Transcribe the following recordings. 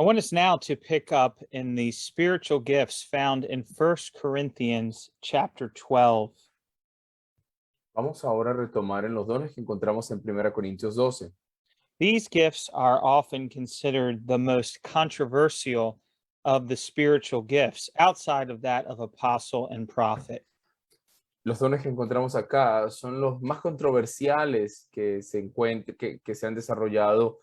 I want us now to pick up in the spiritual gifts found in First Corinthians chapter 12. Vamos ahora a retomar en los dones que encontramos en 1 Corintios 12. These gifts are often considered the most controversial of the spiritual gifts outside of that of apostle and prophet. Los dones que encontramos acá son los más controversiales que se han desarrollado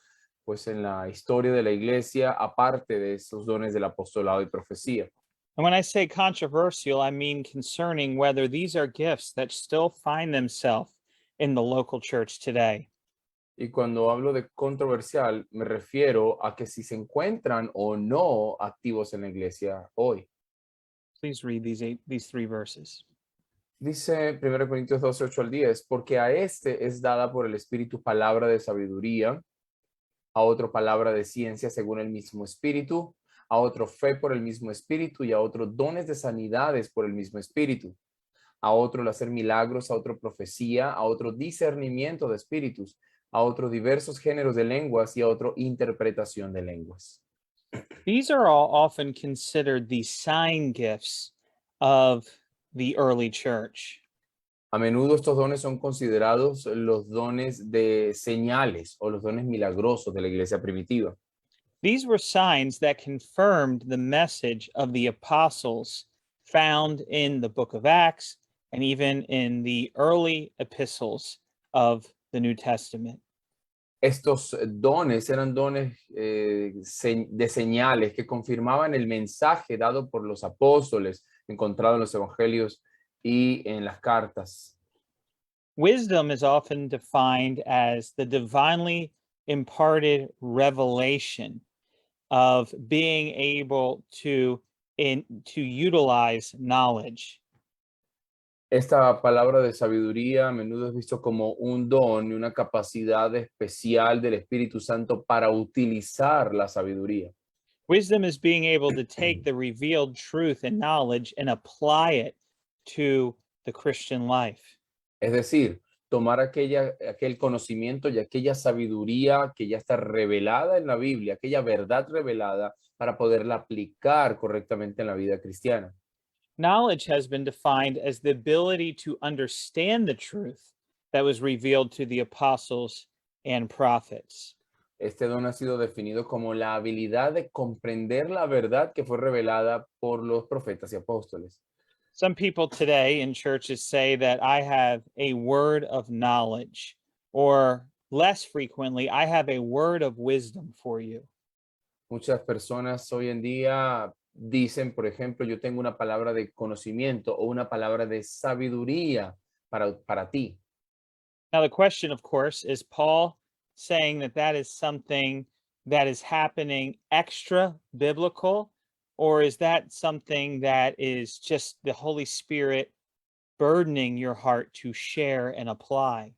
pues, en la historia de la iglesia, aparte de esos dones del apostolado y profecía. And when I say controversial, I mean concerning whether these are gifts that still find themselves in the local church today. Y cuando hablo de controversial, me refiero a que si se encuentran o no activos en la iglesia hoy. Please read these three verses. Dice 1 Corintios 12, 8 al 10, porque a este es dada por el Espíritu palabra de sabiduría, a otro palabra de ciencia según el mismo Espíritu, a otro fe por el mismo Espíritu y a otro dones de sanidades por el mismo Espíritu, a otro el hacer milagros, a otro profecía, a otro discernimiento de espíritus, a otro diversos géneros de lenguas y a otro interpretación de lenguas. These are all often considered the sign gifts of the early church. A menudo estos dones son considerados los dones de señales o los dones milagrosos de la iglesia primitiva. These were signs that confirmed the message of the apostles found in the book of Acts and even in the early epistles of the New Testament. Estos dones eran dones de señales que confirmaban el mensaje dado por los apóstoles encontrado en los evangelios y en las cartas. Wisdom is often defined as the divinely imparted revelation of being able to utilize knowledge. Esta palabra de sabiduría a menudo es visto como un don y una capacidad especial del Espíritu Santo para utilizar la sabiduría. Wisdom is being able to take the revealed truth and knowledge and apply it to the Christian life. Es decir, tomar aquel conocimiento y aquella sabiduría que ya está revelada en la Biblia, aquella verdad revelada, para poderla aplicar correctamente en la vida cristiana. Knowledge has been defined as the ability to understand the truth that was revealed to the apostles and prophets. Este don ha sido definido como la habilidad de comprender la verdad que fue revelada por los profetas y apóstoles. Some people today in churches say that I have a word of knowledge, or less frequently, I have a word of wisdom for you. Muchas personas hoy en día dicen, por ejemplo, yo tengo una palabra de conocimiento o una palabra de sabiduría para ti. Now, the question, of course, is Paul saying that that is something that is happening extra biblical, or is that something that is just the Holy Spirit burdening your heart to share and apply?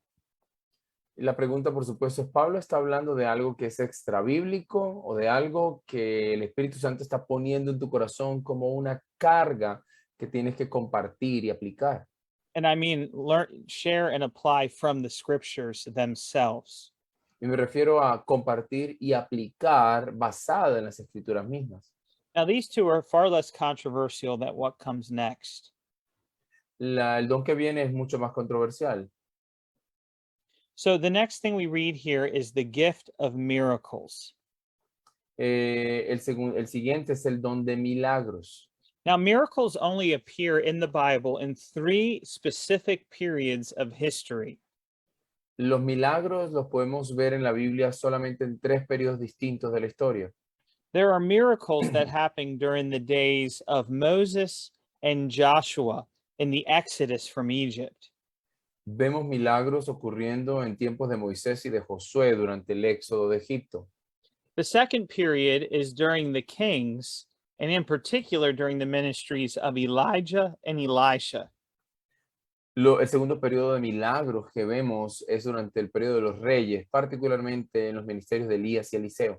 Y la pregunta, por supuesto, es, ¿Pablo está hablando de algo que es extrabíblico o de algo que el Espíritu Santo está poniendo en tu corazón como una carga que tienes que compartir y aplicar? And I mean, learn, share, and apply from the scriptures themselves. Y me refiero a compartir y aplicar basada en las escrituras mismas. Now, these two are far less controversial than what comes next. El don que viene es mucho más controversial. So, the next thing we read here is the gift of miracles. El siguiente es el don de milagros. Now, miracles only appear in the Bible in three specific periods of history. Los milagros los podemos ver en la Biblia solamente en 3 periodos distintos de la historia. There are miracles that happened during the days of Moses and Joshua in the Exodus from Egypt. Vemos milagros ocurriendo en tiempos de Moisés y de Josué durante el éxodo de Egipto. The second period is during the kings, and in particular during the ministries of Elijah and Elisha. El segundo periodo de milagros que vemos es durante el periodo de los reyes, particularmente en los ministerios de Elías y Eliseo.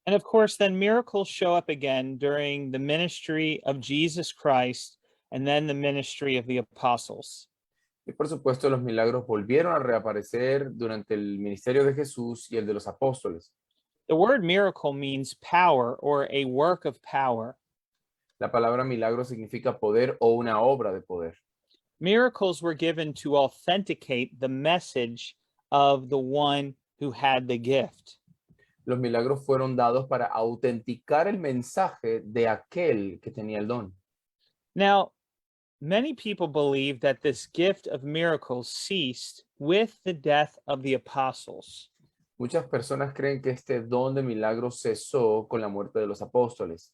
And of course, then miracles show up again during the ministry of Jesus Christ and then the ministry of the apostles. Y por supuesto, los milagros volvieron a reaparecer durante el ministerio de Jesús y el de los apóstoles. The word miracle means power or a work of power. La palabra milagro significa poder o una obra de poder. Miracles were given to authenticate the message of the one who had the gift. Los milagros fueron dados para autenticar el mensaje de aquel que tenía el don. Now, many people believe that this gift of miracles ceased with the death of the apostles. Muchas personas creen que este don de milagros cesó con la muerte de los apóstoles.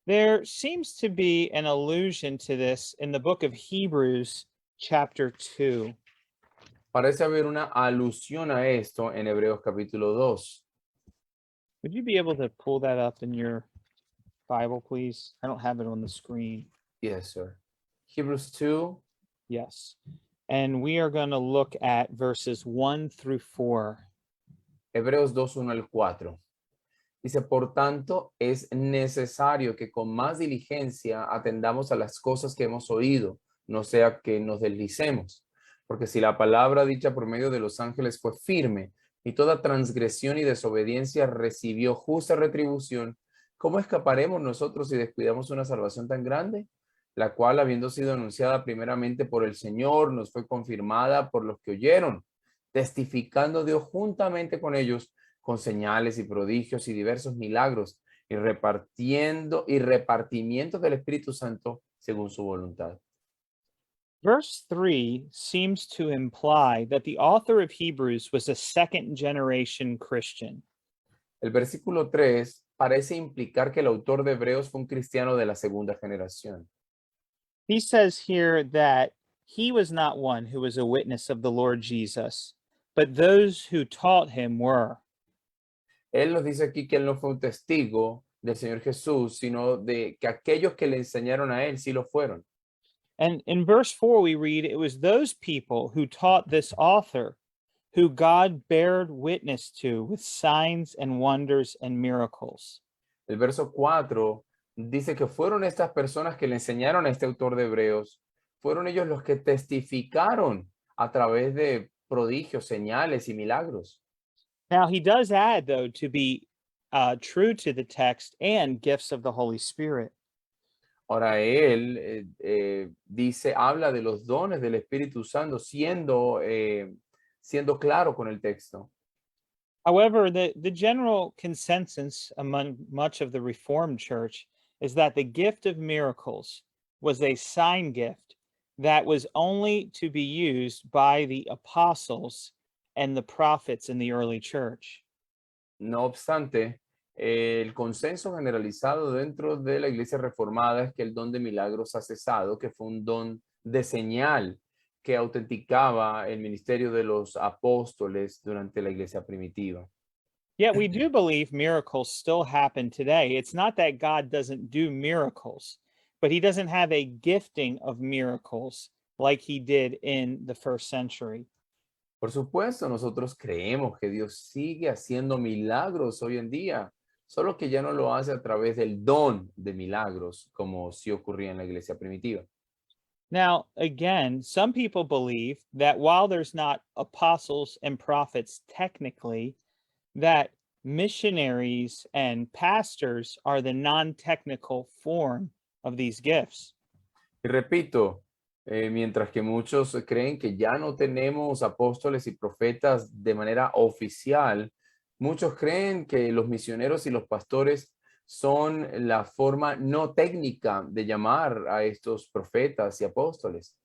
There seems to be an allusion to this in the book of Hebrews, chapter 2. Parece haber una alusión a esto en Hebreos capítulo 2. Would you be able to pull that up in your Bible, please? I don't have it on the screen. Yes, sir. Hebrews 2, Yes. And we are going to look at verses 1 through 4. Hebreos 2, 1 al 4. Dice, por tanto, es necesario que con más diligencia atendamos a las cosas que hemos oído, no sea que nos deslicemos. Porque si la palabra dicha por medio de los ángeles fue firme y toda transgresión y desobediencia recibió justa retribución, ¿cómo escaparemos nosotros si descuidamos una salvación tan grande? La cual, habiendo sido anunciada primeramente por el Señor, nos fue confirmada por los que oyeron, testificando Dios juntamente con ellos, con señales y prodigios y diversos milagros, y repartimiento del Espíritu Santo según su voluntad. Verse 3 seems to imply that the author of Hebrews was a second generation Christian. El versículo 3 parece implicar que el autor de Hebreos fue un cristiano de la segunda generación. He says here that he was not one who was a witness of the Lord Jesus, but those who taught him were. Él nos dice aquí que él no fue un testigo del Señor Jesús, sino de que aquellos que le enseñaron a él sí lo fueron. And in verse 4, we read, it was those people who taught this author who God bared witness to with signs and wonders and miracles. El verso 4 dice que fueron estas personas que le enseñaron a este autor de Hebreos, fueron ellos los que testificaron a través de prodigios, señales y milagros. Now, he does add, though, to be true to the text and gifts of the Holy Spirit. Ahora él dice, habla de los dones del Espíritu Santo siendo claro con el texto. However, the general consensus among much of the Reformed Church is that the gift of miracles was a sign gift that was only to be used by the apostles and the prophets in the early church. No obstante, el consenso generalizado dentro de la Iglesia Reformada es que el don de milagros ha cesado, que fue un don de señal que autenticaba el ministerio de los apóstoles durante la Iglesia primitiva. Yet we do believe miracles still happen today. It's not that God doesn't do miracles, but he doesn't have a gifting of miracles like he did in the first century. Por supuesto, nosotros creemos que Dios sigue haciendo milagros hoy en día, solo que ya no lo hace a través del don de milagros, como sí ocurría en la iglesia primitiva. Now, again, some people believe that while there's not apostles and prophets technically, that missionaries and pastors are the non-technical form of these gifts. Y repito, mientras que muchos creen que ya no tenemos apóstoles y profetas de manera oficial, muchos creen que los misioneros y los pastores son la forma no técnica de llamar a estos profetas y apóstoles.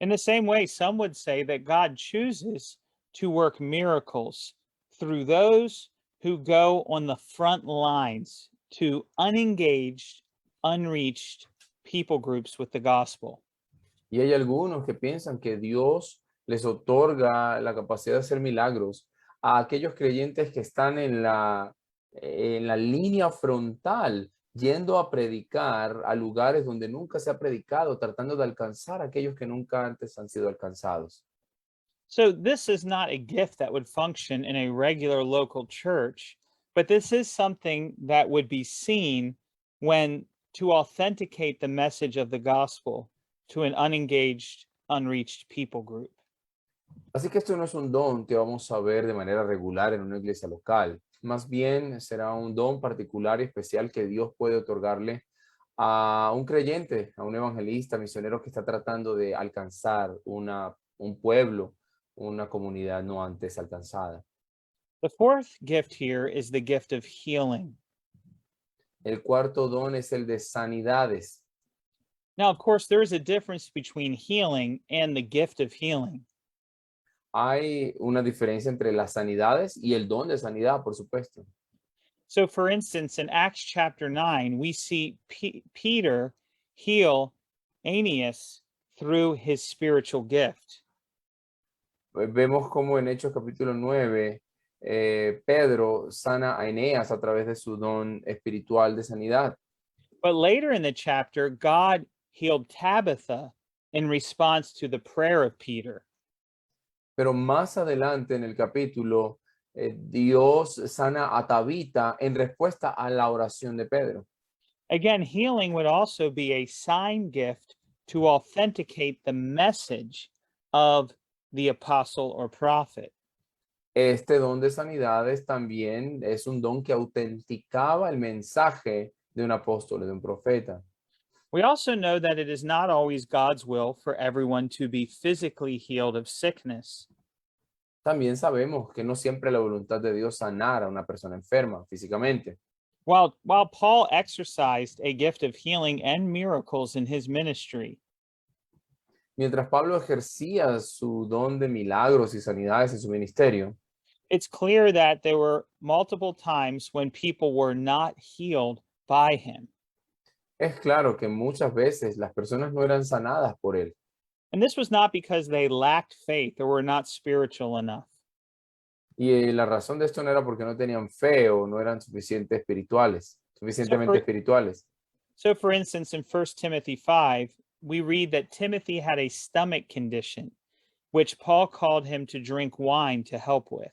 In the same way, some would say that God chooses to work miracles through those who go on the front lines to unengaged, unreached people groups with the gospel. Y hay algunos que piensan que Dios les otorga la capacidad de hacer milagros a aquellos creyentes que están en la línea frontal, yendo a predicar a lugares donde nunca se ha predicado, tratando de alcanzar a aquellos que nunca antes han sido alcanzados. So this is not a gift that would function in a regular local church, but this is something that would be seen when to authenticate the message of the gospel to an unengaged, unreached people group. Así que esto no es un don que vamos a ver de manera regular en una iglesia local. Más bien será un don particular y especial que Dios puede otorgarle a un creyente, a un evangelista, misionero que está tratando de alcanzar un pueblo, una comunidad no antes alcanzada. The fourth gift here is the gift of healing. El cuarto don es el de sanidades. Now, of course, there is a difference between healing and the gift of healing. Hay una diferencia entre las sanidades y el don de sanidad, por supuesto. So, for instance, in Acts chapter 9, we see Peter heal Aeneas through his spiritual gift. Vemos como en Hechos capítulo 9, Pedro sana a Eneas a través de su don espiritual de sanidad. But later in the chapter, God healed Tabitha in response to the prayer of Peter. Pero más adelante en el capítulo, Dios sana a Tabita en respuesta a la oración de Pedro. Again, healing would also be a sign gift to authenticate the message of the apostle or prophet. Este don de sanidades también es un don que autenticaba el mensaje de un apóstol, de un profeta. We also know that it is not always God's will for everyone to be physically healed of sickness. También sabemos que no siempre la voluntad de Dios sanar a una persona enferma físicamente. While Paul exercised a gift of healing and miracles in his ministry, Mientras Pablo ejercía su don de milagros y sanidades en su ministerio, it's clear that there were multiple times when people were not healed by him. es claro que muchas veces las personas no eran sanadas por él. And this was not because they lacked faith or were not spiritual enough. Y la razón de esto no era porque no tenían fe o no eran suficientemente espirituales. So, for instance, in 1 Timothy 5, we read that Timothy had a stomach condition, which Paul called him to drink wine to help with.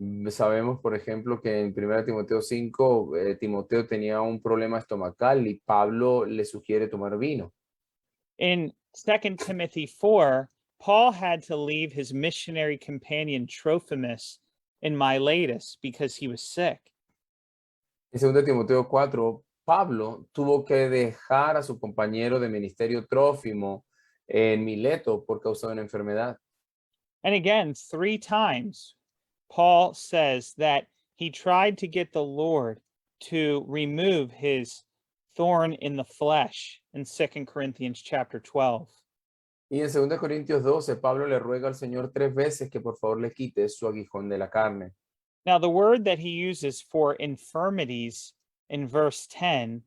Sabemos, por ejemplo, que en 1 Timoteo 5, Timoteo tenía un problema estomacal y Pablo le sugiere tomar vino. In 2 Timothy 4, Paul had to leave his missionary companion Trophimus in Miletus because he was sick. En 2 Timoteo 4, Pablo tuvo que dejar a su compañero de ministerio Trófimo en Mileto por causa de una enfermedad. And again, 3 times, Paul says that he tried to get the Lord to remove his thorn in the flesh in 2 Corinthians chapter 12. Y en 2 Corintios 12, Pablo le ruega al Señor 3 veces que por favor le quite su aguijón de la carne. Now, the word that he uses for infirmities in verse 10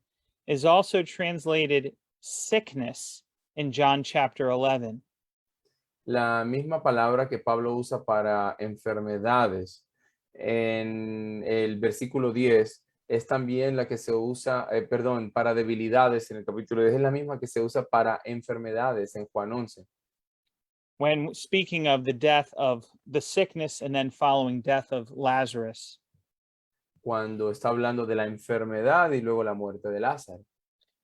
is also translated sickness in John chapter 11. La misma palabra que Pablo usa para enfermedades en el versículo 10 es también la que se usa, para debilidades en el capítulo 10, es la misma que se usa para enfermedades en Juan 11. When speaking of the death of the sickness and then following death of Lazarus. Cuando está hablando de la enfermedad y luego la muerte de Lázaro.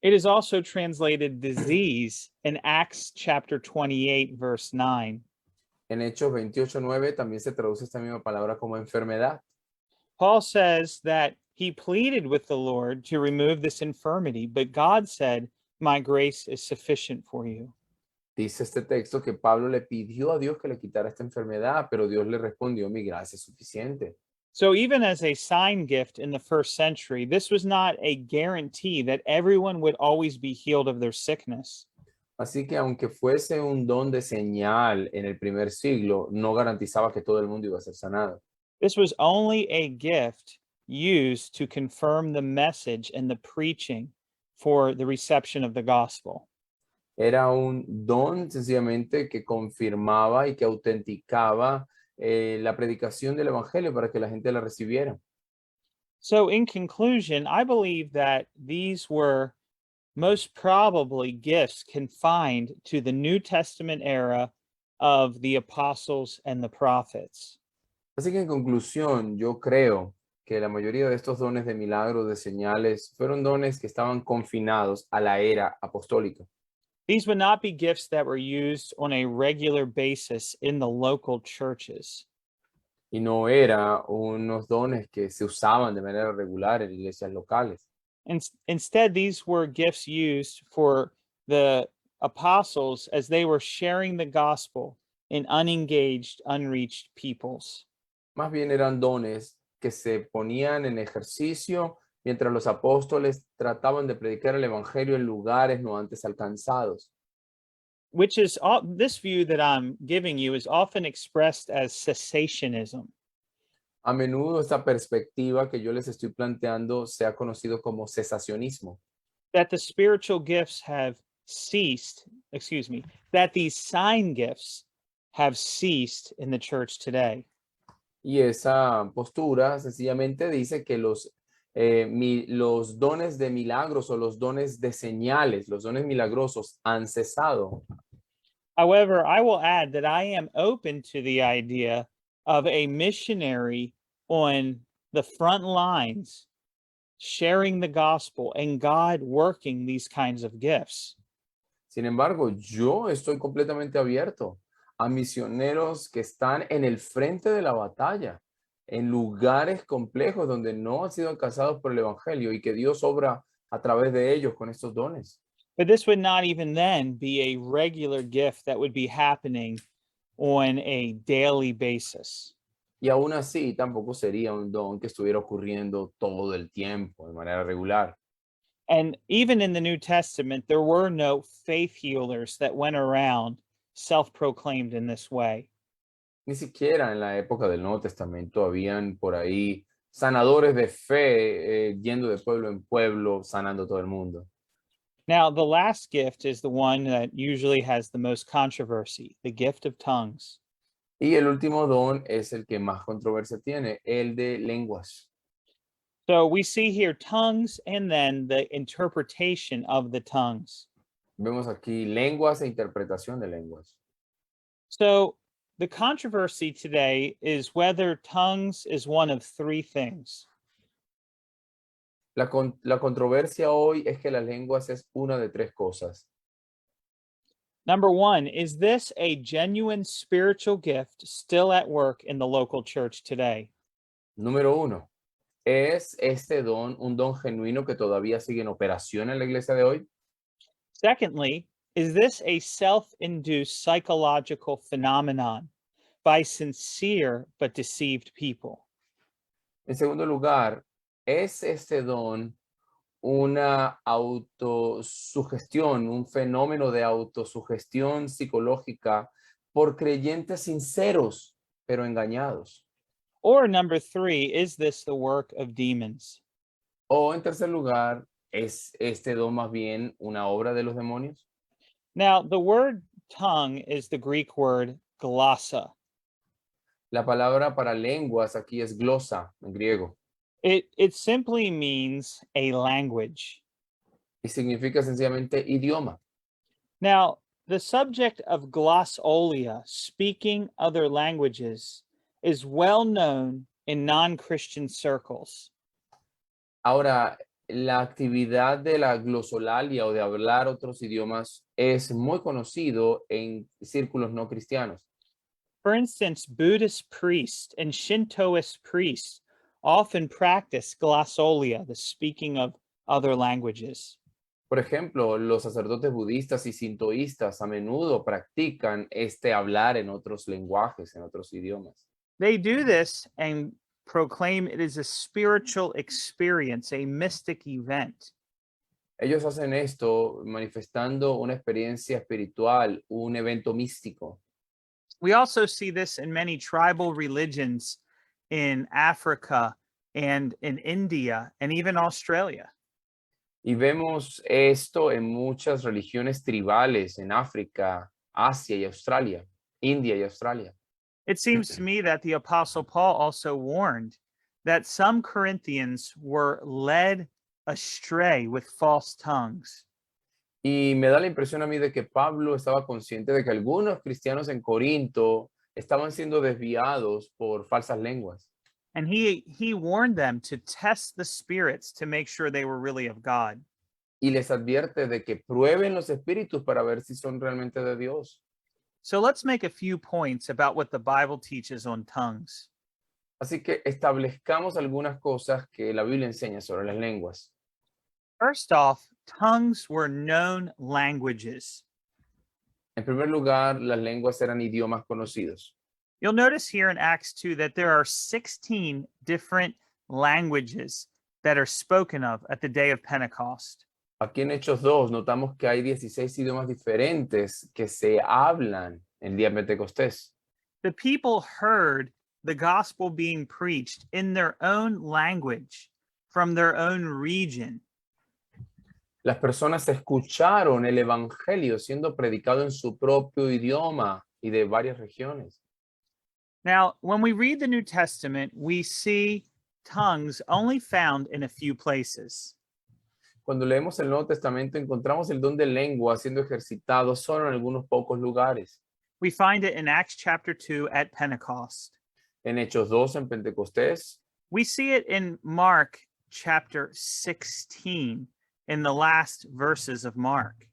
It is also translated disease in Acts chapter 28, verse 9. En Hechos 28:9 también se traduce esta misma palabra como enfermedad. Paul says that he pleaded with the Lord to remove this infirmity, but God said, "My grace is sufficient for you." Dice este texto que Pablo le pidió a Dios que le quitara esta enfermedad, pero Dios le respondió, mi gracia es suficiente. So even as a sign gift in the first century, this was not a guarantee that everyone would always be healed of their sickness. Así que aunque fuese un don de señal en el primer siglo, no garantizaba que todo el mundo iba a ser sanado. This was only a gift used to confirm the message and the preaching for the reception of the gospel. Era un don sencillamente que confirmaba y que autenticaba la predicación del evangelio para que la gente la recibiera. So in conclusion, I believe that these were most probably gifts confined to the New Testament era of the apostles and the prophets. Así que en conclusión, yo creo que la mayoría de estos dones de milagros, de señales, fueron dones que estaban confinados a la era apostólica. These would not be gifts that were used on a regular basis in the local churches. Y no era unos dones que se usaban de manera regular en iglesias locales. Instead, these were gifts used for the apostles as they were sharing the gospel in unengaged, unreached peoples. Más bien eran dones que se ponían en ejercicio mientras los apóstoles trataban de predicar el evangelio en lugares no antes alcanzados. Which is this view that I'm giving you is often expressed as cessationism. A menudo esta perspectiva que yo les estoy planteando se ha conocido como cesacionismo, That the spiritual gifts have ceased, that these sign gifts have ceased in the church today. y esa postura sencillamente dice que los dones de milagros o los dones de señales, los dones milagrosos han cesado. However, I will add that I am open to the idea of a missionary on the front lines sharing the gospel and God working these kinds of gifts. Sin embargo, yo estoy completamente abierto a misioneros que están en el frente de la batalla, en lugares complejos donde no han sido alcanzados por el evangelio y que Dios obra a través de ellos con estos dones. But this would not even then be a regular gift that would be happening on a daily basis. Y aún así, tampoco sería un don que estuviera ocurriendo todo el tiempo, de manera regular. And even in the New Testament, there were no faith healers that went around self-proclaimed in this way. Ni siquiera en la época del Nuevo Testamento habían por ahí sanadores de fe yendo de pueblo en pueblo, sanando a todo el mundo. Now, the last gift is the one that usually has the most controversy, the gift of tongues. Y el último don es el que más controversia tiene, el de lenguas. So we see here tongues and then the interpretation of the tongues. Vemos aquí lenguas e interpretación de lenguas. So the controversy today is whether tongues is one of three things. La controversia hoy es que las lenguas es una de tres cosas. Number one, is this a genuine spiritual gift still at work in the local church today? Número uno, ¿es este don un don genuino que todavía sigue en operación en la iglesia de hoy? Secondly, is this a self-induced psychological phenomenon by sincere but deceived people? En segundo lugar, ¿es este don una autosugestión, un fenómeno de autosugestión psicológica por creyentes sinceros, pero engañados? Or number three, is this the work of demons? O en tercer lugar, ¿es este don más bien una obra de los demonios? Now, the word tongue is the Greek word glossa. La palabra para lenguas aquí es glosa en griego It simply means a language. y significa sencillamente idioma. Now, the subject of glossolia, speaking other languages, is well known in non-Christian circles. Ahora, la actividad de la glosolalia o de hablar otros idiomas es muy conocido en círculos no cristianos. For instance, Buddhist priests and Shintoist priests often practice glossolia, the speaking of other languages. Por ejemplo, los sacerdotes budistas y sintoístas a menudo practican este hablar en otros lenguajes, en otros idiomas. They do this and proclaim it is a spiritual experience, a mystic event. Ellos hacen esto manifestando una experiencia espiritual, un evento místico. We also see this in many tribal religions in Africa and in India and even Australia. Y vemos esto en muchas religiones tribales en África, Asia y Australia, India y Australia. It seems to me that the Apostle Paul also warned that some Corinthians were led astray with false tongues. Y me da la impresión a mí de que Pablo estaba consciente de que algunos cristianos en Corinto estaban siendo desviados por falsas lenguas. And he warned them to test the spirits to make sure they were really of God. y les advierte de que prueben los espíritus para ver si son realmente de Dios. So let's make a few points about what the Bible teaches on tongues. Así que establezcamos algunas cosas que la Biblia enseña sobre las lenguas. First off, tongues were known languages. En primer lugar, las lenguas eran idiomas conocidos. You'll notice here in Acts 2 that there are 16 different languages that are spoken of at the day of Pentecost. Aquí en Hechos 2 notamos que hay 16 idiomas diferentes que se hablan el día de Pentecostés. The people heard the gospel being preached in their own language from their own region. Las personas escucharon el evangelio siendo predicado en su propio idioma y de varias regiones. Now, when we read the New Testament, we see tongues only found in a few places. Cuando leemos el Nuevo Testamento encontramos el don de lengua siendo ejercitado solo en algunos pocos lugares. We find it in Acts chapter 2 at Pentecost. En Hechos 2 en Pentecostés. We see it in Mark chapter 16 in the last verses of Mark.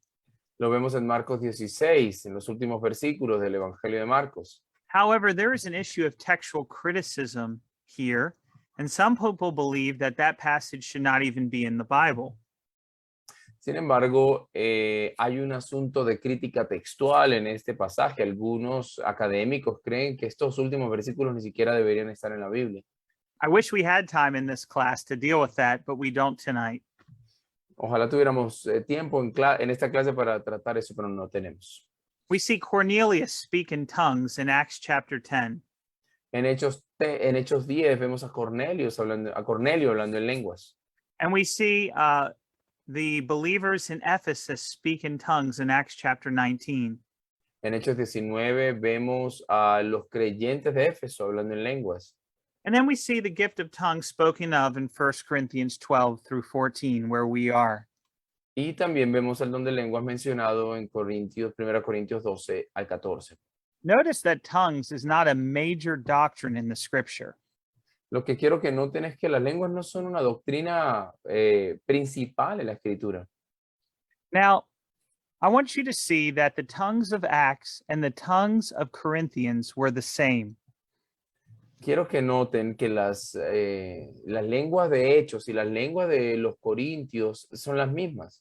Lo vemos en Marcos 16, en los últimos versículos del Evangelio de Marcos. However, there is an issue of textual criticism here, and some people believe that that passage should not even be in the Bible. Sin embargo, hay un asunto de crítica textual en este pasaje. Algunos académicos creen que estos últimos versículos ni siquiera deberían estar en la Biblia. I wish we had time in this class to deal with that, but we don't tonight. Ojalá tuviéramos tiempo en esta clase para tratar eso, pero no tenemos. We see Cornelius speak in tongues in Acts chapter 10. En Hechos 10 vemos a Cornelio hablando en lenguas. And we see the believers in Ephesus speak in tongues in Acts chapter 19. En Hechos 19 vemos a los creyentes de Éfeso hablando en lenguas. And then we see the gift of tongues spoken of in 1 Corinthians 12 through 14, where we are. Y también vemos el don de lenguas mencionado en 1 Corintios 12 al 14. Notice that tongues is not a major doctrine in the scripture. Lo que quiero que noten es que las lenguas no son una doctrina principal en la escritura. Now, I want you to see that the tongues of Acts and the tongues of Corinthians were the same. Quiero que noten que las lenguas de Hechos y las lenguas de los Corintios son las mismas.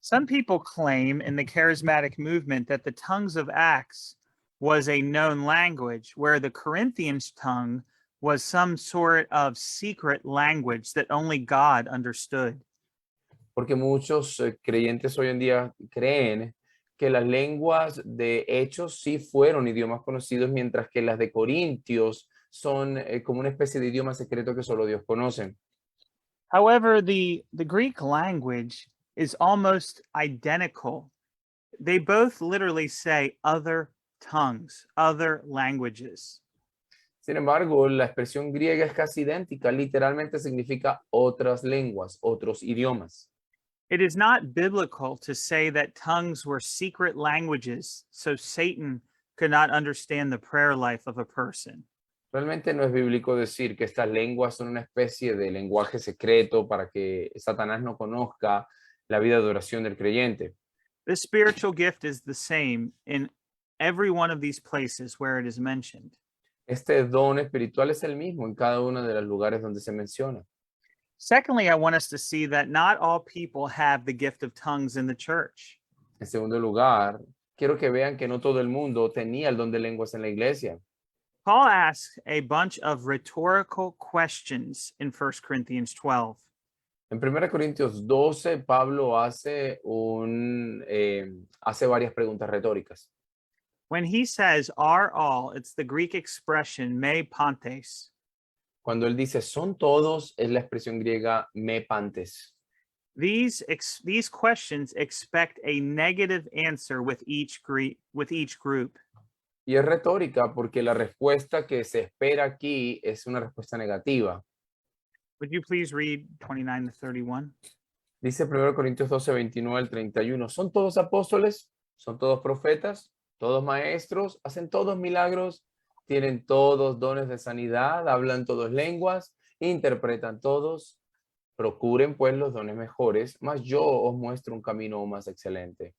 Some people claim in the charismatic movement that the tongues of Acts was a known language, where the Corinthians tongue was some sort of secret language that only God understood. Porque muchos creyentes hoy en día creen que las lenguas de Hechos sí fueron idiomas conocidos, mientras que las de Corintios son como una especie de idioma secreto que solo Dios conoce. However, the Greek language is almost identical. They both literally say other tongues, other languages. Sin embargo, la expresión griega es casi idéntica, literalmente significa otras lenguas, otros idiomas. It is not biblical to say that tongues were secret languages so Satan could not understand the prayer life of a person. Realmente no es bíblico decir que estas lenguas son una especie de lenguaje secreto para que Satanás no conozca la vida de oración del creyente. The spiritual gift is the same in every one of these places where it is mentioned. Este don espiritual es el mismo en cada uno de los lugares donde se menciona. Secondly, I want us to see that not all people have the gift of tongues in the church. En segundo lugar, quiero que vean que no todo el mundo tenía el don de lenguas en la iglesia. Paul asks a bunch of rhetorical questions in 1 Corinthians 12. En 1 Corintios 12, Pablo hace varias preguntas retóricas. When he says are all, it's the Greek expression me pantes. Cuando él dice son todos, es la expresión griega me pantes. These questions expect a negative answer with each group. Y es retórica porque la respuesta que se espera aquí es una respuesta negativa. Would you please read 29 to 31? Dice 1 Corintios 12, 29 al 31. ¿Son todos apóstoles? ¿Son todos profetas? ¿Todos maestros? ¿Hacen todos milagros? ¿Tienen todos dones de sanidad? ¿Hablan todos lenguas? ¿Interpretan todos? Procuren pues los dones mejores, mas yo os muestro un camino más excelente.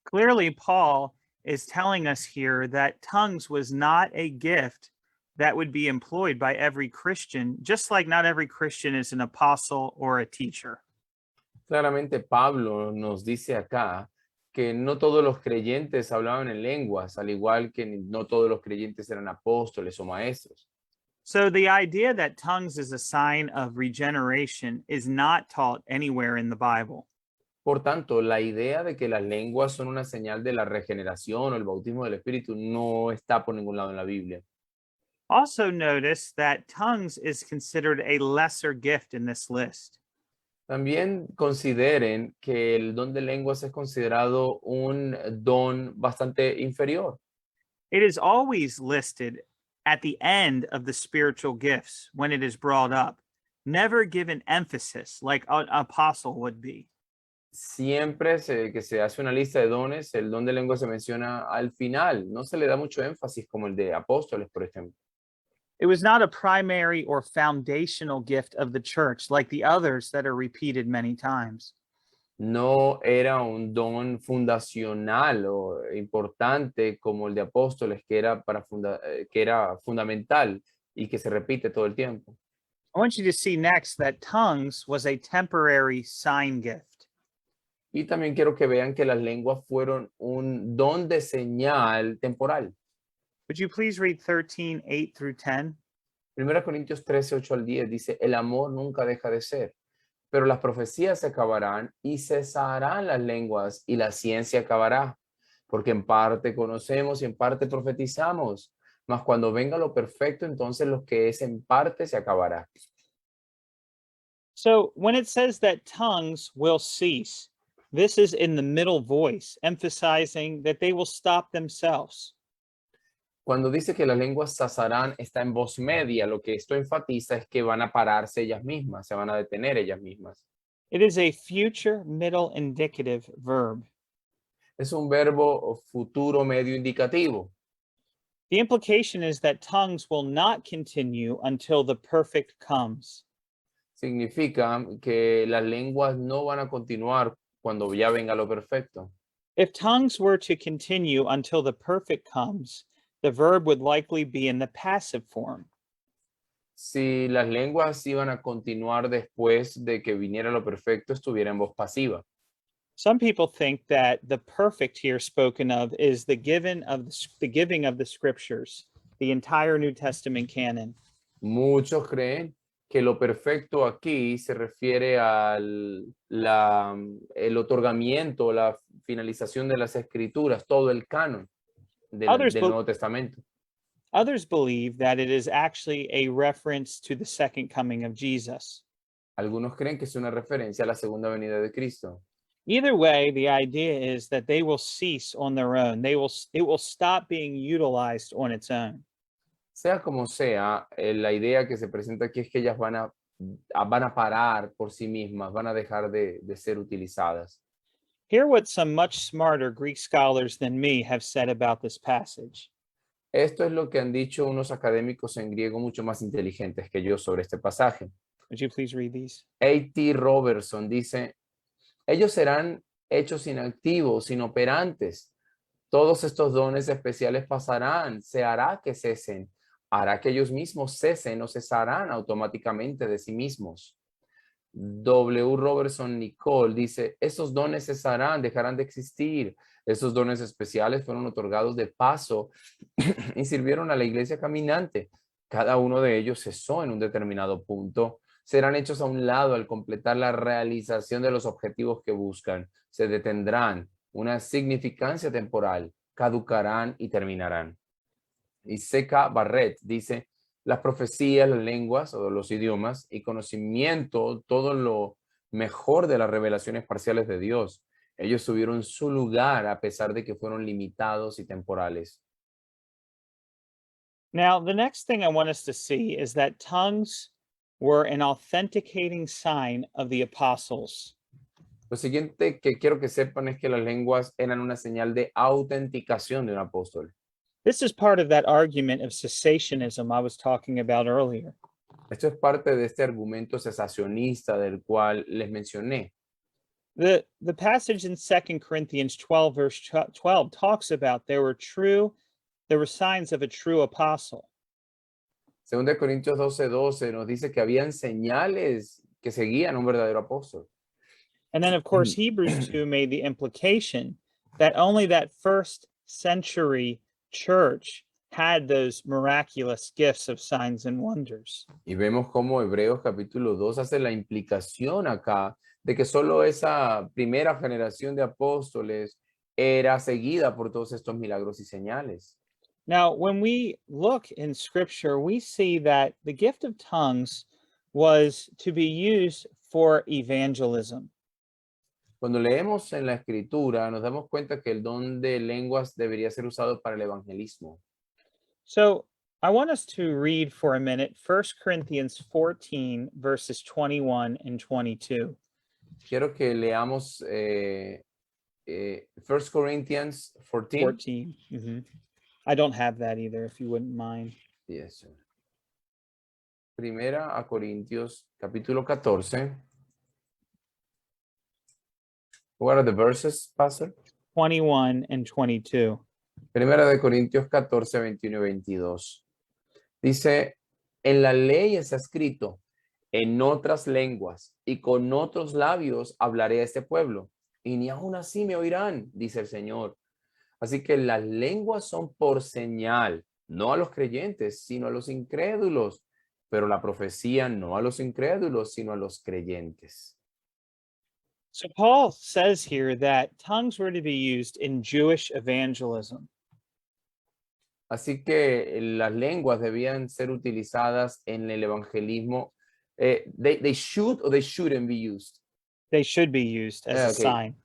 Clearly, Paul is telling us here that tongues was not a gift that would be employed by every Christian, just like not every Christian is an apostle or a teacher. Claramente Pablo nos dice acá que no todos los creyentes hablaban en lenguas, al igual que no todos los creyentes eran apóstoles o maestros. So the idea that tongues is a sign of regeneration is not taught anywhere in the Bible. Por tanto, la idea de que las lenguas son una señal de la regeneración o el bautismo del Espíritu no está por ningún lado en la Biblia. Also, notice that tongues is considered a lesser gift in this list. También consideren que el don de lenguas es considerado un don bastante inferior. It is always listed at the end of the spiritual gifts when it is brought up, never given emphasis like an apostle would be. Siempre que se hace una lista de dones, el don de lengua se menciona al final. No se le da mucho énfasis como el de apóstoles, por ejemplo. It was not a primary or foundational gift of the church like the others that are repeated many times. No era un don fundacional o importante como el de apóstoles, que era, que era fundamental y que se repite todo el tiempo. I want you to see next that tongues was a temporary sign gift. Y también quiero que vean que las lenguas fueron un don de señal temporal. Would you please read 13, 8 through 10? 1 Corintios 13, 8 al 10 dice, el amor nunca deja de ser, pero las profecías se acabarán y cesarán las lenguas y la ciencia acabará, porque en parte conocemos y en parte profetizamos, mas cuando venga lo perfecto, entonces lo que es en parte se acabará. So when it says that tongues will cease, this is in the middle voice, emphasizing that they will stop themselves. Cuando dice que las lenguas cesarán, está en voz media, lo que esto enfatiza es que van a pararse ellas mismas, se van a detener ellas mismas. It is a future middle indicative verb. Es un verbo futuro medio indicativo. The implication is that tongues will not continue until the perfect comes. Significa que las lenguas no van a continuar cuando ya venga lo perfecto. If tongues were to continue until the perfect comes, the verb would likely be in the passive form. Si las lenguas iban a continuar después de que viniera lo perfecto, estuviera en voz pasiva. Some people think that the perfect here spoken of is the giving of the scriptures, the entire New Testament canon. Muchos creen que lo perfecto aquí se refiere al el otorgamiento, la finalización de las escrituras, todo el canon Others, del Nuevo Testamento. others believe that it is actually a reference to the second coming of Jesus. Algunos creen que es una referencia a la segunda venida de Cristo. Either way, the idea is that they will cease on their own. It will stop being utilized on its own. Sea como sea, la idea que se presenta aquí es que ellas van a parar por sí mismas, van a dejar de ser utilizadas. Hear what some much smarter Greek scholars than me have said about this passage. Esto es lo que han dicho unos académicos en griego mucho más inteligentes que yo sobre este pasaje. Would you please read these? A.T. Robertson dice, ellos serán hechos inactivos, inoperantes. Todos estos dones especiales pasarán, se hará que cesen, hará que ellos mismos cesen o cesarán automáticamente de sí mismos. W. Robertson Nicole dice, esos dones cesarán, dejarán de existir. Esos dones especiales fueron otorgados de paso y sirvieron a la iglesia caminante. Cada uno de ellos cesó en un determinado punto. Serán hechos a un lado al completar la realización de los objetivos que buscan. Se detendrán, una significancia temporal, caducarán y terminarán. Y C.K. Barrett dice, las profecías, las lenguas o los idiomas y conocimiento, todo lo mejor de las revelaciones parciales de Dios. Ellos tuvieron su lugar a pesar de que fueron limitados y temporales. Now, the next thing I want us to see is that tongues were an authenticating sign of the apostles. Lo siguiente que quiero que sepan es que las lenguas eran una señal de autenticación de un apóstol. This is part of that argument of cessationism I was talking about earlier. Esto es parte de este argumento cesacionista del cual les mencioné. The passage in 2 Corinthians 12, verse 12 talks about there were signs of a true apostle. Según de Corintios 12:12 nos dice que habían señales que seguían a un verdadero apóstol. And then, of course, Hebrews 2 made the implication that only that first century church had those miraculous gifts of signs and wonders. Y vemos cómo Hebreos capítulo 2 hace la implicación acá de que solo esa primera generación de apóstoles era seguida por todos estos milagros y señales. Now, when we look in scripture, we see that the gift of tongues was to be used for evangelism. Cuando leemos en la escritura, nos damos cuenta que el don de lenguas debería ser usado para el evangelismo. So I want us to read for a minute 1 Corinthians 14, verses 21 and 22. Quiero que leamos 1 Corinthians 14. 14. I don't have that either, if you wouldn't mind. Yes, sir. Primera a Corintios capítulo 14. What are the verses, Pastor? 21 and 22. Primera de Corintios 14, 21 y 22. Dice, en la ley está escrito, en otras lenguas y con otros labios hablaré a este pueblo, y ni aun así me oirán, dice el Señor. Así que las lenguas son por señal, no a los creyentes, sino a los incrédulos, pero la profecía no a los incrédulos, sino a los creyentes. So Paul says here that tongues were to be used in Jewish evangelism. Así que las lenguas debían ser utilizadas en el evangelismo. They should or they shouldn't be used. They should be used as a Okay. sign.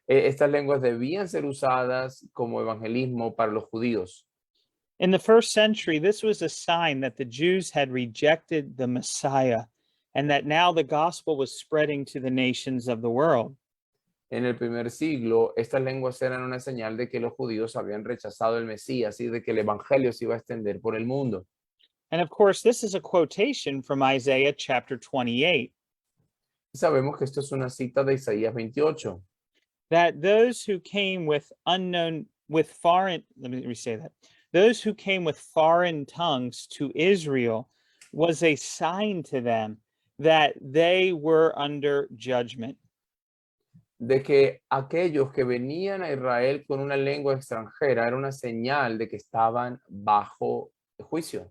Estas lenguas debían ser usadas como evangelismo para los judíos. In the first century, this was a sign that the Jews had rejected the Messiah and that now the gospel was spreading to the nations of the world. En el primer siglo, estas lenguas eran una señal de que los judíos habían rechazado el Mesías y de que el evangelio se iba a extender por el mundo. And of course, this is a quotation from Isaiah chapter 28, Y sabemos que esto es una cita de Isaías 28, that those who came with those who came with foreign tongues to Israel was a sign to them that they were under judgment. de que aquellos que venían a Israel con una lengua extranjera era una señal de que estaban bajo juicio.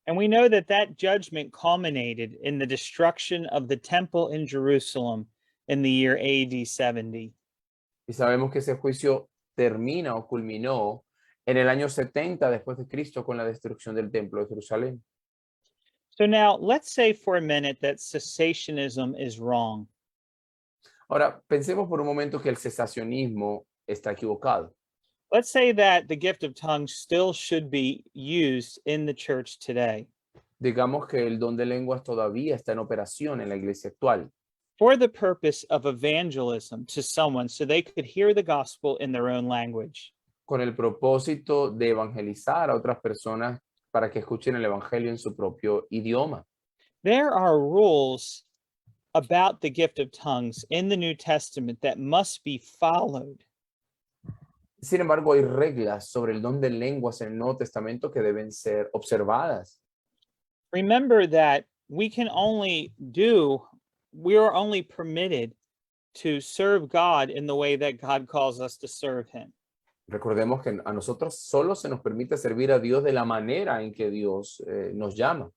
And we know that that judgment culminated in the destruction of the temple in Jerusalem in the year AD 70. Y sabemos que ese juicio termina o culminó en el año 70 después de Cristo con la destrucción del templo de Jerusalén. So now let's say for a minute that cessationism is wrong. Ahora, pensemos por un momento que el cesacionismo está equivocado. Let's say that the gift of tongues still should be used in the church today Digamos que el don de lenguas todavía está en operación en la iglesia actual, for the purpose of evangelism to someone so they could hear the gospel in their own language. con el propósito de evangelizar a otras personas para que escuchen el evangelio en su propio idioma. There are rules about the gift of tongues in the New Testament that must be followed. Sin embargo, hay reglas sobre el don de lenguas en el Nuevo Testamento que deben ser observadas. Remember that we are only permitted to serve God in the way that God calls us to serve him. Recordemos que a nosotros solo se nos permite servir a Dios de la manera en que Dios nos llama.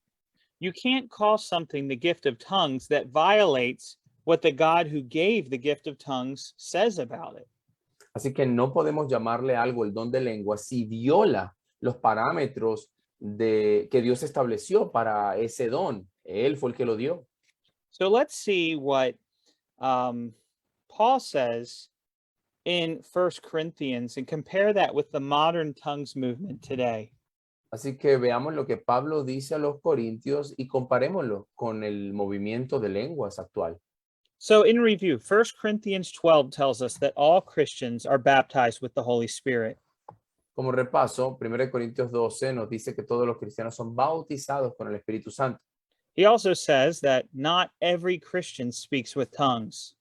You can't call something the gift of tongues that violates what the God who gave the gift of tongues says about it. Así que no podemos llamarle algo el don de lenguas si viola los parámetros que Dios estableció para ese don. Él fue el que lo dio. So let's see what Paul says in 1 Corinthians and compare that with the modern tongues movement today. Así que veamos lo que Pablo dice a los corintios y comparémoslo con el movimiento de lenguas actual. So in review, 1 Corinthians 12 tells us that all Christians are baptized with the Holy Spirit. Como repaso, 1 Corintios 12 nos dice que todos los cristianos son bautizados con el Espíritu Santo. He also says that not every Christian speaks with tongues.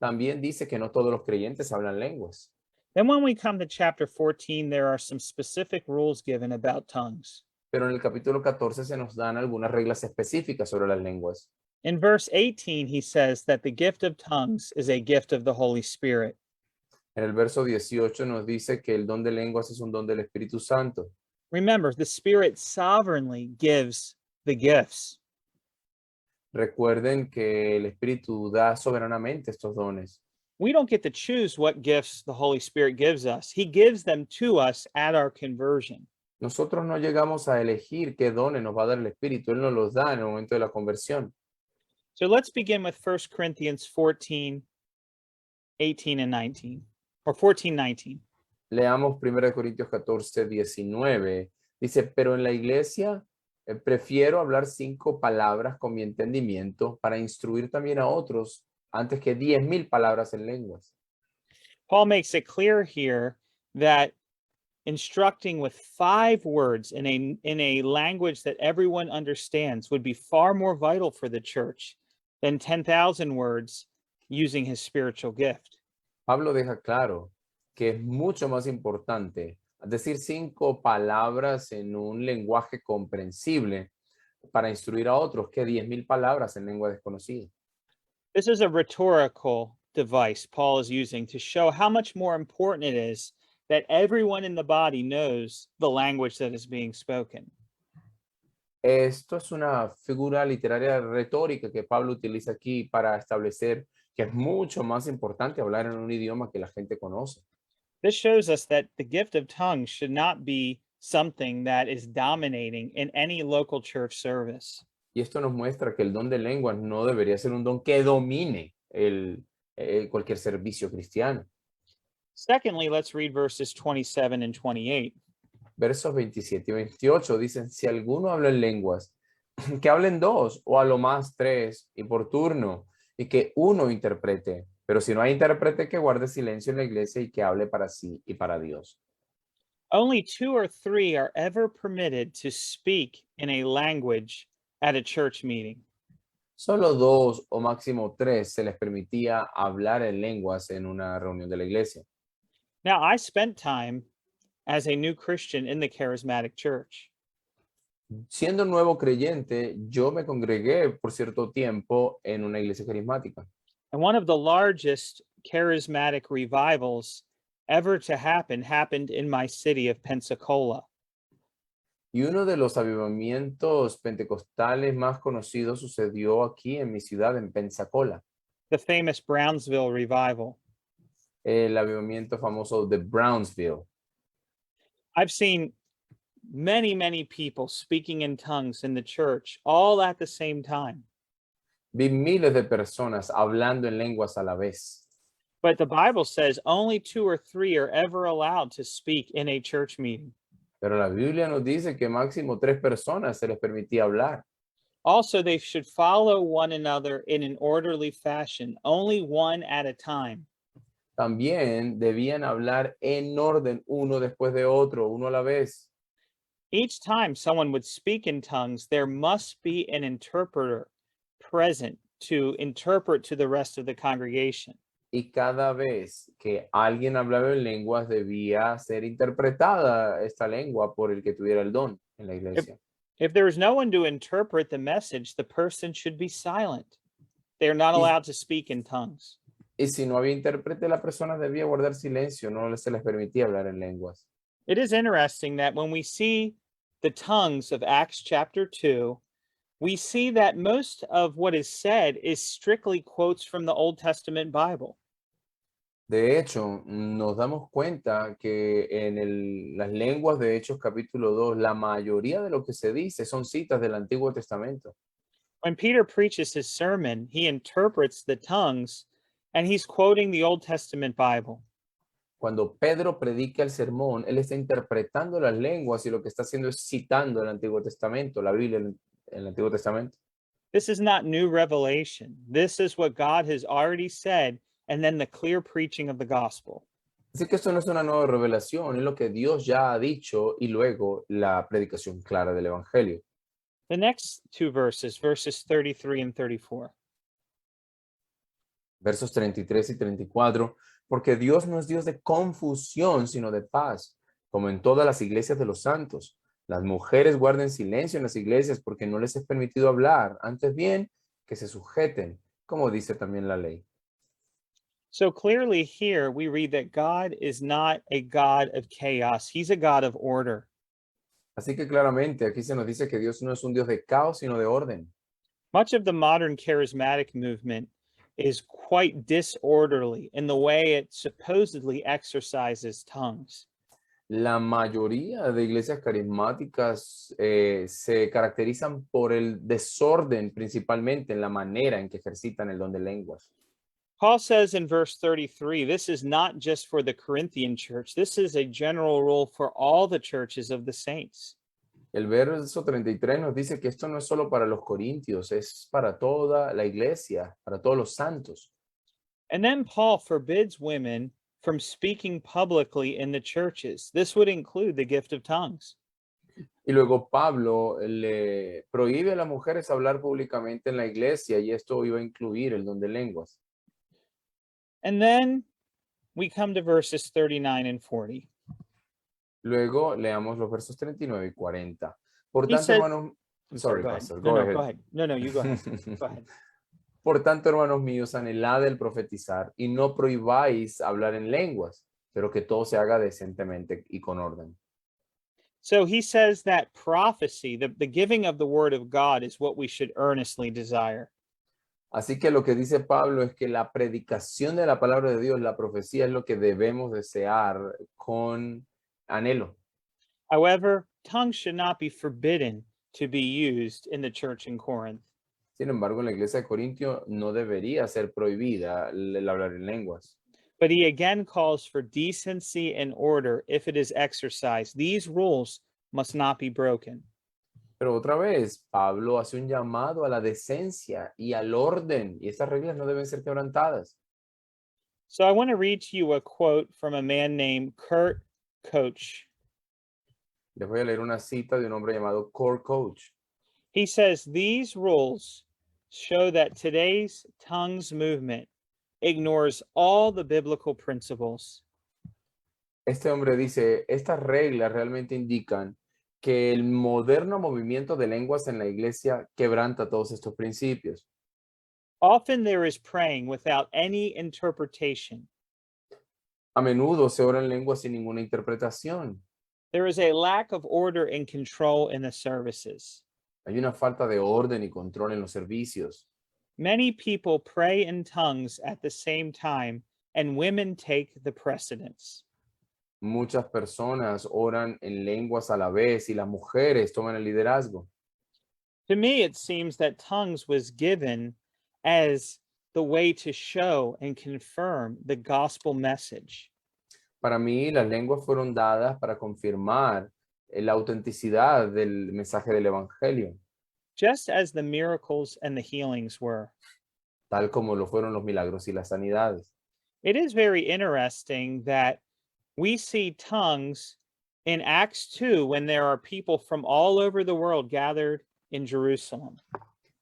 También dice que no todos los creyentes hablan lenguas. Then, when we come to chapter 14, there are some specific rules given about tongues. Pero en el capítulo 14 se nos dan algunas reglas específicas sobre las lenguas. In verse 18, he says that the gift of tongues is a gift of the Holy Spirit. En el verso 18 nos dice que el don de lenguas es un don del Espíritu Santo. Remember, the Spirit sovereignly gives the gifts. Recuerden que el Espíritu da soberanamente estos dones. We don't get to choose what gifts the Holy Spirit gives us. He gives them to us at our conversion. Nosotros no llegamos a elegir qué dones nos va a dar el Espíritu. Él nos los da en el momento de la conversión. So let's begin with 1 Corinthians 14, 18 and 19, or 14, 19. Leamos 1 Corintios 14, 19. Dice, pero en la iglesia prefiero hablar 5 palabras con mi entendimiento para instruir también a otros antes que 10,000 palabras en lenguas. Paul makes it clear here that instructing with 5 words in a language that everyone understands would be far more vital for the church than 10,000 words using his spiritual gift. Pablo deja claro que es mucho más importante decir 5 palabras en un lenguaje comprensible para instruir a otros que 10,000 palabras en lengua desconocida. This is a rhetorical device Paul is using to show how much more important it is that everyone in the body knows the language that is being spoken. Esto es una figura literaria retórica que Pablo utiliza aquí para establecer que es mucho más importante hablar en un idioma que la gente conoce. This shows us that the gift of tongues should not be something that is dominating in any local church service. Y esto nos muestra que el don de lenguas no debería ser un don que domine cualquier servicio cristiano. Secondly, let's read verses 27 and 28. Versos 27 y 28 dicen, si alguno habla en lenguas, que hablen 2 o a lo más 3 y por turno, y que uno interprete. Pero si no hay intérprete, que guarde silencio en la iglesia y que hable para sí y para Dios. Only 2 or 3 are ever permitted to speak in a language at a church meeting. Solo 2 o máximo 3 se les permitía hablar en lenguas en una reunión de la iglesia. Now, I spent time as a new Christian in the charismatic church. Siendo nuevo creyente, yo me congregué por cierto tiempo en una iglesia carismática. And one of the largest charismatic revivals ever to happen happened in my city of Pensacola. Y uno de los avivamientos pentecostales más conocidos sucedió aquí en mi ciudad, en Pensacola. The famous Brownsville revival. El avivamiento famoso de Brownsville. I've seen many people speaking in tongues in the church all at the same time. Vi miles de personas hablando en lenguas a la vez. But the Bible says only 2 or 3 are ever allowed to speak in a church meeting. Pero la Biblia nos dice que máximo 3 personas se les permitía hablar. Also, they should follow one another in an orderly fashion, only one at a time. También debían hablar en orden uno después de otro, uno a la vez. Each time someone would speak in tongues, there must be an interpreter present to interpret to the rest of the congregation. Y cada vez que alguien hablaba en lenguas debía ser interpretada esta lengua por el que tuviera el don en la iglesia. If there is no one to interpret the message, the person should be silent. They are not allowed to speak in tongues. Y si no había intérprete, la persona debía guardar silencio, no se les permitía hablar en lenguas. It is interesting that when we see the tongues of Acts chapter 2, we see that most of what is said is strictly quotes from the Old Testament Bible. De hecho, nos damos cuenta que en las lenguas de Hechos capítulo 2, la mayoría de lo que se dice son citas del Antiguo Testamento. When Peter preaches his sermon, he interprets the tongues and he's quoting the Old Testament Bible. Cuando Pedro predica el sermón, él está interpretando las lenguas y lo que está haciendo es citando el Antiguo Testamento, la Biblia en el Antiguo Testamento. This is not new revelation. This is what God has already said, and then the clear preaching of the gospel. Así que esto no es una nueva revelación, es lo que Dios ya ha dicho y luego la predicación clara del Evangelio. The next two verses, verses 33 and 34. Versos 33 y 34, porque Dios no es Dios de confusión, sino de paz, como en todas las iglesias de los santos. Las mujeres guarden silencio en las iglesias porque no les es permitido hablar, antes bien que se sujeten, como dice también la ley. So clearly here we read that God is not a God of chaos. He's a God of order. Así que claramente aquí se nos dice que Dios no es un Dios de caos, sino de orden. Much of the modern charismatic movement is quite disorderly in the way it supposedly exercises tongues. La mayoría de iglesias carismáticas se caracterizan por el desorden, principalmente en la manera en que ejercitan el don de lenguas. Paul says in verse 33, this is not just for the Corinthian church, this is a general rule for all the churches of the saints. El verso 33 nos dice que esto no es solo para los corintios, es para toda la iglesia, para todos los santos. And then Paul forbids women from speaking publicly in the churches. This would include the gift of tongues. Y luego Pablo le prohíbe a las mujeres hablar públicamente en la iglesia y esto iba a incluir el don de lenguas. And then we come to verses 39 and 40. Luego leamos los versos 39 y 40. Por He tanto, said- hermanos, I'm sorry, go ahead. Pastor, No, go no, ahead. go ahead. No, you go ahead. Go ahead. Por tanto, hermanos míos, anhelad el profetizar y no prohibáis hablar en lenguas, pero que todo se haga decentemente y con orden. So he says that prophecy, the giving of the word of God, is what we should earnestly desire. Así que lo que dice Pablo es que la predicación de la palabra de Dios, la profecía, es lo que debemos desear con anhelo. However, tongues should not be forbidden to be used in the church in Corinth. Sin embargo, en la iglesia de Corintio no debería ser prohibida el hablar en lenguas. But he again calls for decency and order if it is exercised. These rules must not be broken. Pero otra vez, Pablo hace un llamado a la decencia y al orden, y estas reglas no deben ser quebrantadas. So I want to read to you a quote from a man named Kurt Koch. Les voy a leer una cita de un hombre llamado Core Coach. He says, these rules show that today's tongues movement ignores all the biblical principles. Este hombre dice, estas reglas realmente indican que el moderno movimiento de lenguas en la iglesia quebranta todos estos principios. Often there is praying without any interpretation. A menudo se ora en lenguas sin ninguna interpretación. There is a lack of order and control in the services. Hay una falta de orden y control en los servicios. Many people pray in tongues at the same time, and women take the precedence. Muchas personas oran en lenguas a la vez y las mujeres toman el liderazgo. To me, it seems that tongues was given as the way to show and confirm the gospel message. Para mí, las lenguas fueron dadas para confirmar la autenticidad del mensaje del evangelio, Just as the miracles and the healings were. tal como lo fueron los milagros y las sanidades. It is very interesting that we see tongues in Acts 2 when there are people from all over the world gathered in Jerusalem.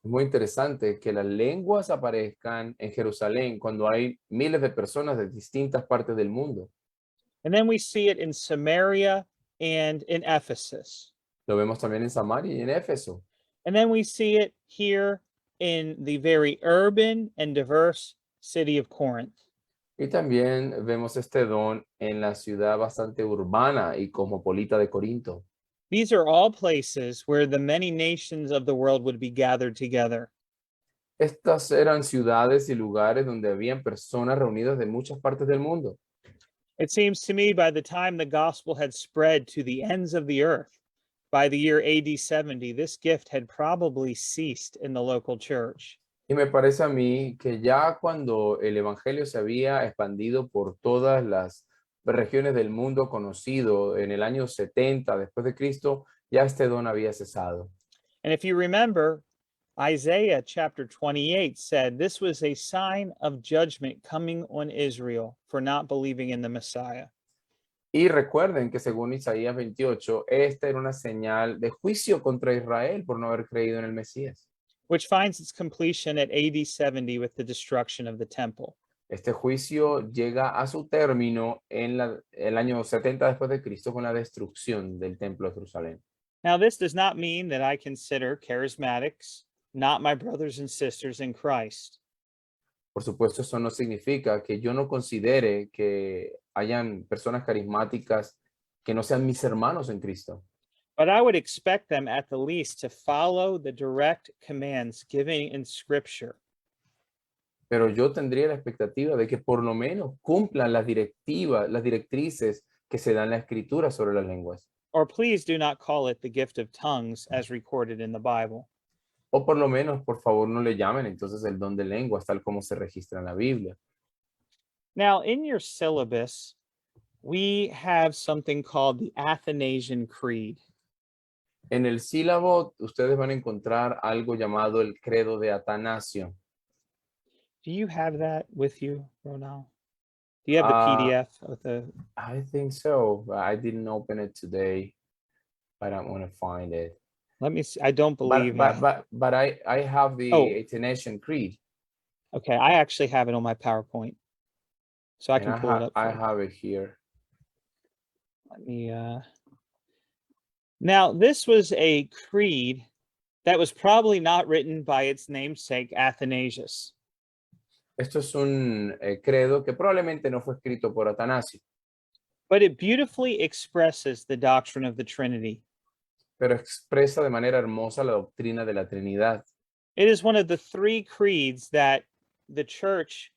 Es muy interesante que las lenguas aparezcan en Jerusalén cuando hay miles de personas de distintas partes del mundo. And then we see it in Samaria and in Ephesus. Lo vemos también en Samaria y en Éfeso. And then we see it here in the very urban and diverse city of Corinth. Y también vemos este don en la ciudad bastante urbana y cosmopolita de Corinto. These are all places where the many nations of the world would be gathered together. Estas eran ciudades y lugares donde habían personas reunidas de muchas partes del mundo. It seems to me by the time the gospel had spread to the ends of the earth, by the year AD 70, this gift had probably ceased in the local church. Y me parece a mí que ya cuando el evangelio se había expandido por todas las regiones del mundo conocido en el año 70 después de Cristo, ya este don había cesado. And if you remember, Isaiah chapter 28 said this was a sign of judgment coming on Israel for not believing in the Messiah. Y recuerden que según Isaías 28, esta era una señal de juicio contra Israel por no haber creído en el Mesías. which finds its completion at AD 70 with the destruction of the temple. Este juicio llega a su término en el año 70 después de Cristo con la destrucción del templo de Jerusalén. Now, this does not mean that I consider charismatics not my brothers and sisters in Christ. Por supuesto, eso no significa que yo no considere que hayan personas carismáticas que no sean mis hermanos en Cristo, But I would expect them at the least to follow the direct commands given in Scripture. pero yo tendría la expectativa de que por lo menos cumplan las directivas, las directrices que se dan en la escritura sobre las lenguas. Or please do not call it the gift of tongues as recorded in the Bible. O por lo menos, por favor, no le llamen entonces el don de lenguas tal como se registra en la Biblia. Now, in your syllabus, we have something called the Athanasian Creed. En el sílabo, ustedes van a encontrar algo llamado el credo de Atanasio. Do you have that with you, Ronald? Do you have the Ah, PDF of the? I think so. But I didn't open it today, but I'm gonna find it. Let me see. I don't But believe but I. but but I have the Oh. Athanasian Creed, Okay, I actually have it on my PowerPoint, so I and can pull it up. I For you. have it here. Let me. Now, this was a creed that was probably not written by its namesake Athanasius. Esto es un credo que probablemente no fue escrito por Atanasio, But it beautifully expresses the doctrine of the Trinity. pero expresa de manera hermosa la doctrina de la Trinidad. It is one of the three creeds that the Church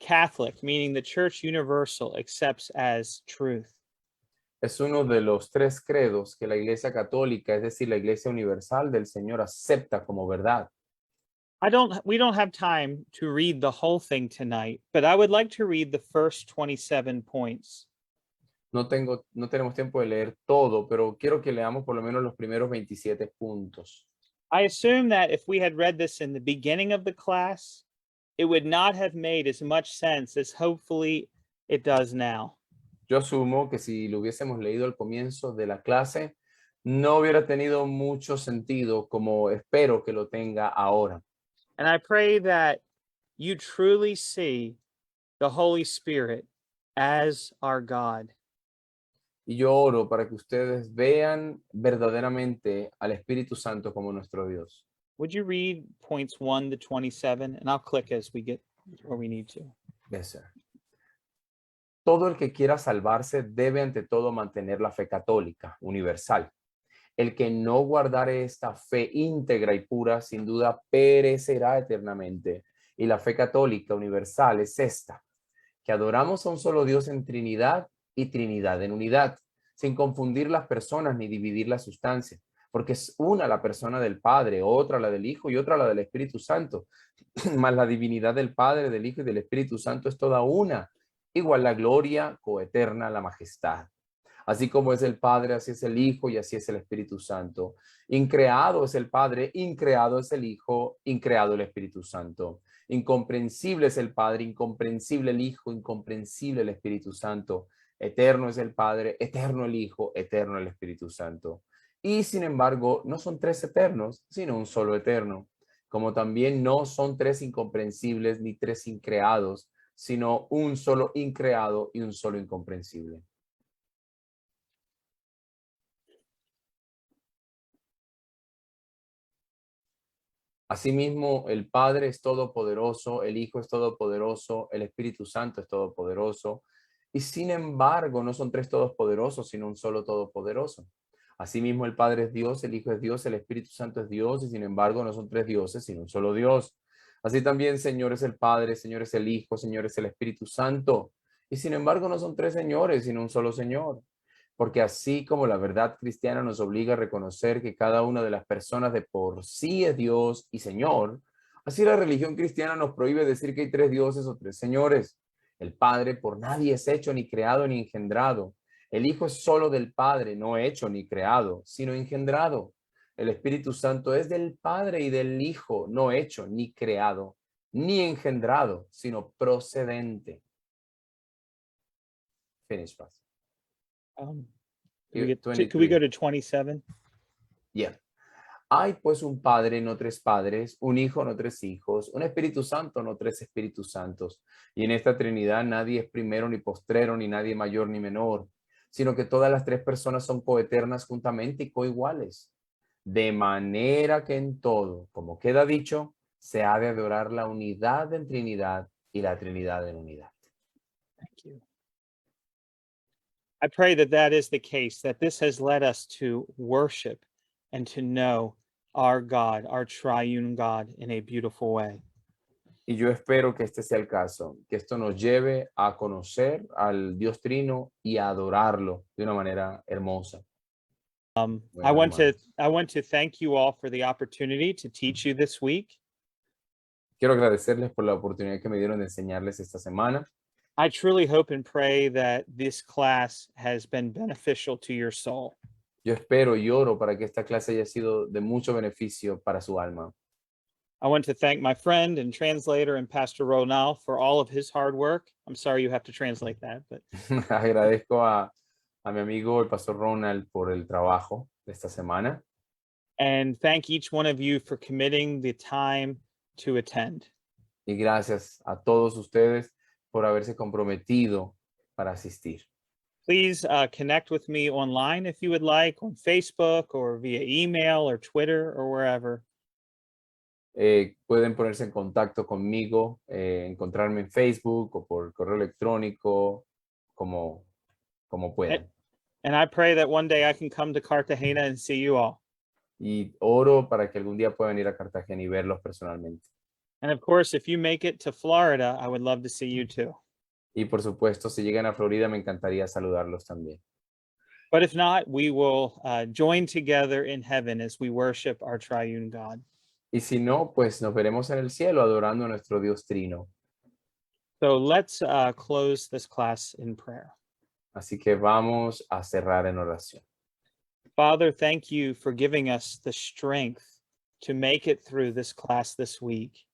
Catholic, meaning the Church Universal, accepts as truth. Es uno de los tres credos que la Iglesia Católica, es decir, la Iglesia Universal del Señor, acepta como verdad. We don't have time to read the whole thing tonight, but I would like to read the first 27 points. No tenemos tiempo de leer todo, pero quiero que leamos por lo menos los primeros 27 puntos. I assume that if we had read this in the beginning of the class, it would not have made as much sense as hopefully it does now. Yo asumo que si lo hubiésemos leído al comienzo de la clase, no hubiera tenido mucho sentido como espero que lo tenga ahora. And I pray that you truly see the Holy Spirit as our God. Y yo oro para que ustedes vean verdaderamente al Espíritu Santo como nuestro Dios. Would you read points 1 to 27? And I'll click as we get where we need to. Yes, sir. Todo el que quiera salvarse debe ante todo mantener la fe católica, universal. El que no guardare esta fe íntegra y pura, sin duda perecerá eternamente. Y la fe católica universal es esta, que adoramos a un solo Dios en Trinidad y Trinidad en unidad, sin confundir las personas ni dividir la sustancia, porque es una la persona del Padre, otra la del Hijo y otra la del Espíritu Santo. Mas la divinidad del Padre, del Hijo y del Espíritu Santo es toda una, igual la gloria, coeterna la majestad. Así como es el Padre, así es el Hijo y así es el Espíritu Santo. Increado es el Padre, increado es el Hijo, increado el Espíritu Santo. Incomprensible es el Padre, incomprensible el Hijo, incomprensible el Espíritu Santo. Eterno es el Padre, eterno el Hijo, eterno el Espíritu Santo. Y sin embargo, no son tres eternos, sino un solo eterno. Como también no son tres incomprensibles ni tres increados, sino un solo increado y un solo incomprensible. Asimismo, el Padre es todopoderoso, el Hijo es todopoderoso, el Espíritu Santo es todopoderoso, y sin embargo no son tres todopoderosos, sino un solo todopoderoso. Asimismo, el Padre es Dios, el Hijo es Dios, el Espíritu Santo es Dios, y sin embargo no son tres dioses, sino un solo Dios. Así también, Señor es el Padre, Señor es el Hijo, Señor es el Espíritu Santo, y sin embargo no son tres señores, sino un solo Señor. Porque así como la verdad cristiana nos obliga a reconocer que cada una de las personas de por sí es Dios y Señor, así la religión cristiana nos prohíbe decir que hay tres dioses o tres señores. El Padre por nadie es hecho, ni creado, ni engendrado. El Hijo es solo del Padre, no hecho ni creado, sino engendrado. El Espíritu Santo es del Padre y del Hijo, no hecho ni creado, ni engendrado, sino procedente. Finish, Pastor. Could we get 23. could we go to 27? Yeah. Hay pues un padre, no tres padres, un hijo, no tres hijos, un Espíritu Santo, no tres Espíritus Santos. Y en esta Trinidad nadie es primero ni postrero, ni nadie mayor ni menor, sino que todas las tres personas son coeternas juntamente y coiguales. De manera que en todo, como queda dicho, se ha de adorar la unidad en Trinidad y la Trinidad en unidad. Thank you. I pray that that is the case, that this has led us to worship and to know our God, our triune God, in a beautiful way. Y yo espero que este sea el caso, que esto nos lleve a conocer al Dios Trino y a adorarlo de una manera hermosa. I Bueno, want to hermanos, I want to thank you all for the opportunity to teach you this week. quiero agradecerles por la oportunidad que me dieron de enseñarles esta semana. I truly hope and pray that this class has been beneficial to your soul. Yo espero y oro para que esta clase haya sido de mucho beneficio para su alma. I want to thank my friend and translator and Pastor Ronald for all of his hard work. I'm sorry you have to translate that, but Agradezco a mi amigo el pastor Ronald por el trabajo de esta semana and thank each one of you for committing the time to attend. y gracias a todos ustedes por haberse comprometido para asistir. Please connect with me online if you would like, on Facebook or via email or Twitter or wherever. Pueden ponerse en contacto conmigo, encontrarme en Facebook o por correo electrónico, como puedan. And I pray that one day I can come to Cartagena and see you all. Y oro para que algún día puedan ir a Cartagena y verlos personalmente. And of course, if you make it to Florida, I would love to see you too. Y por supuesto, si llegan a Florida, me encantaría saludarlos también. But if not, we will join together in heaven as we worship our triune God. Y si no, pues nos veremos en el cielo adorando a nuestro Dios Trino. So let's close this class in prayer. Así que vamos a cerrar en oración. Father, thank you for giving us the strength to make it through this class this week.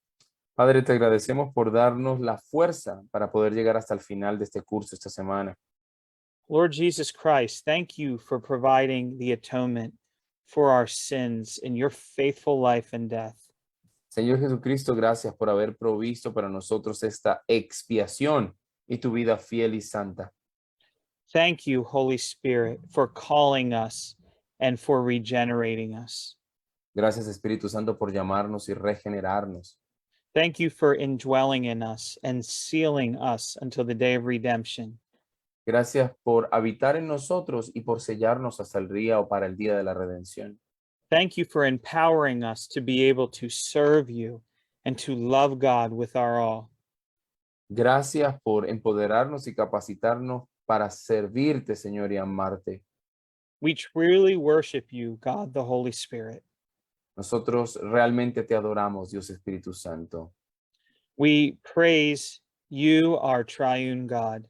Padre, te agradecemos por darnos la fuerza para poder llegar hasta el final de este curso esta semana. Lord Jesus Christ, thank you for providing the atonement for our sins in your faithful life and death. Señor Jesucristo, gracias por haber provisto para nosotros esta expiación y tu vida fiel y santa. Thank you, Holy Spirit, for calling us and for regenerating us. Gracias, Espíritu Santo, por llamarnos y regenerarnos. Thank you for indwelling in us and sealing us until the day of redemption. Gracias por habitar en nosotros y por sellarnos hasta el día o para el día de la redención. Thank you for empowering us to be able to serve you and to love God with our all. Gracias por empoderarnos y capacitarnos para servirte, Señor, y amarte. We truly worship you, God the Holy Spirit. Nosotros realmente te adoramos, Dios Espíritu Santo. We praise you, our triune God.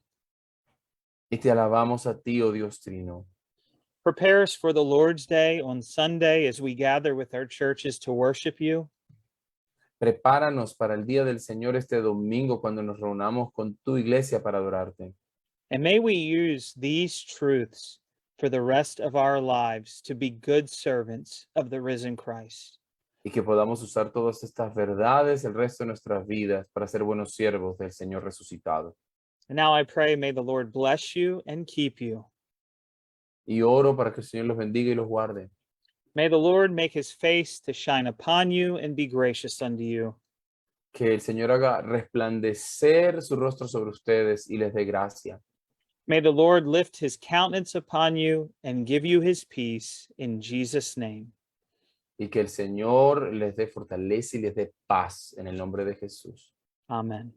Y te alabamos a ti, oh Dios Trino. Prepare us for the Lord's Day on Sunday as we gather with our churches to worship you. Prepáranos para el día del Señor este domingo cuando nos reunamos con tu iglesia para adorarte. And may we use these truths for the rest of our lives to be good servants of the risen Christ. Y que podamos usar todas estas verdades el resto de nuestras vidas para ser buenos siervos del Señor resucitado. And now I pray, may the Lord bless you and keep you. Y oro para que el Señor los bendiga y los guarde. May the Lord make his face to shine upon you and be gracious unto you. Que el Señor haga resplandecer su rostro sobre ustedes y les dé gracia. May the Lord lift his countenance upon you and give you his peace in Jesus' name. Y que el Señor les dé fortaleza y les dé paz en el nombre de Jesús. Amen.